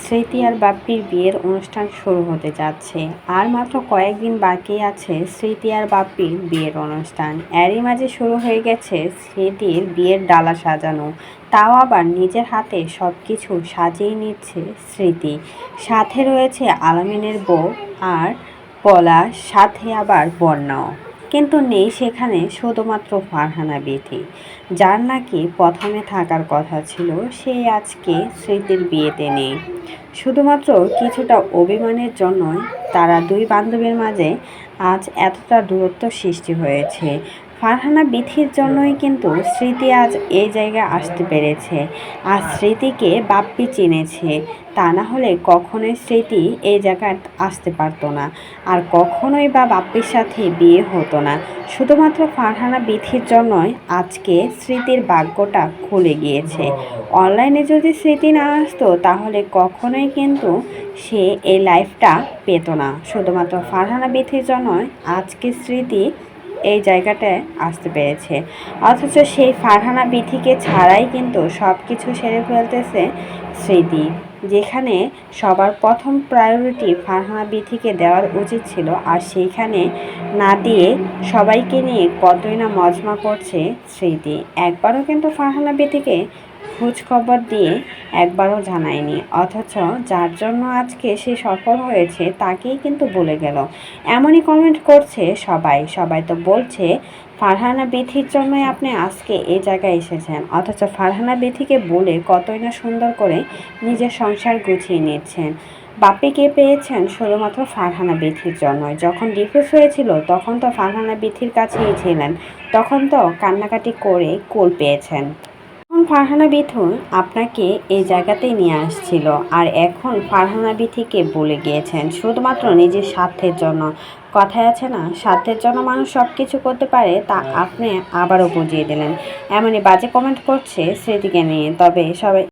স্মৃতি আর বাপ্পির বিয়ের অনুষ্ঠান শুরু হতে যাচ্ছে। আর মাত্র কয়েকদিন বাকি আছে স্মৃতি আর বাপ্পির বিয়ের অনুষ্ঠান। এরই মাঝে শুরু হয়ে গেছে স্মৃতির বিয়ের ডালা সাজানো। তাও আবার নিজের হাতে সব কিছু সাজিয়ে নিচ্ছে স্মৃতি। সাথে রয়েছে আলামিনের বউ আর পলাশ, সাথে আবার বন্যাও। কিন্তু নেই সেখানে শুধুমাত্র ফারহানা বিথি, যার নাকি প্রথমে থাকার কথা ছিল, সেই আজকে স্মৃতির বিয়েতে নেই। শুধুমাত্র কিছুটা অভিমানের জন্যই তারা দুই বান্ধবীর মাঝে আজ এতটা দূরত্ব সৃষ্টি হয়েছে। ফারহানা বিথির জন্যই কিন্তু স্মৃতি আজ এই জায়গায় আসতে পেরেছে। আর স্মৃতিকে বাপ্পি চিনেছে, তা না হলে কখনোই স্মৃতি এই জায়গায় আসতে পারতো না, আর কখনোই বা বাপ্পির সাথে বিয়ে হতো না। শুধুমাত্র ফারহানা বিথির জন্যই আজকে স্মৃতির ভাগ্যটা খুলে গিয়েছে। অনলাইনে যদি স্মৃতি না আসতো তাহলে কখনোই কিন্তু সে এই লাইফটা পেত না। শুধুমাত্র ফারহানা বিথির জন্যই আজকে স্মৃতি এই জায়গাটায় আসতে পেরেছে। অথচ সেই ফারহানা বিথিকে ছাড়াই কিন্তু সব কিছু সেরে ফেলতেছে স্মৃতি, যেখানে সবার প্রথম প্রায়োরিটি ফারহানা বিথিকে দেওয়ার উচিত ছিল, আর সেইখানে না দিয়ে সবাইকে নিয়ে কতই না মজমা করছে স্মৃতি। একবারও কিন্তু ফারহানা বিথিকে খোঁজ খবর দিয়ে একবারও জানায়নি, অথচ যার জন্য আজকে সে সফল হয়েছে তাকেই কিন্তু বলে গেল। এমনই কমেন্ট করছে সবাই সবাই তো বলছে ফারহানা বিথির জন্যই আপনি আজকে এই জায়গায় এসেছেন, অথচ ফারহানা বিথিকে বলে কতই না সুন্দর করে নিজের সংসার গুছিয়ে নিচ্ছেন। বাপ্পিকে পেয়েছেন শুধুমাত্র ফারহানা বিথির জন্যই। যখন ডিভোর্স হয়েছিল তখন তো ফারহানা বিথির কাছেই ছিলেন, তখন তো কান্নাকাটি করে কোল পেয়েছেন। এখন ফারহানা বিথি আপনাকে এই জায়গাতেই নিয়ে আসছিল, আর এখন ফারহানা বিথিকে বলে গিয়েছেন শুধুমাত্র নিজের স্বার্থের জন্য। কথায় আছে না, স্বার্থের জন্য মানুষ সব কিছু করতে পারে, তা আপনি আবারও বুঝিয়ে দিলেন। এমনই বাজে কমেন্ট করছে স্মৃতিকে নিয়ে। তবে সবাই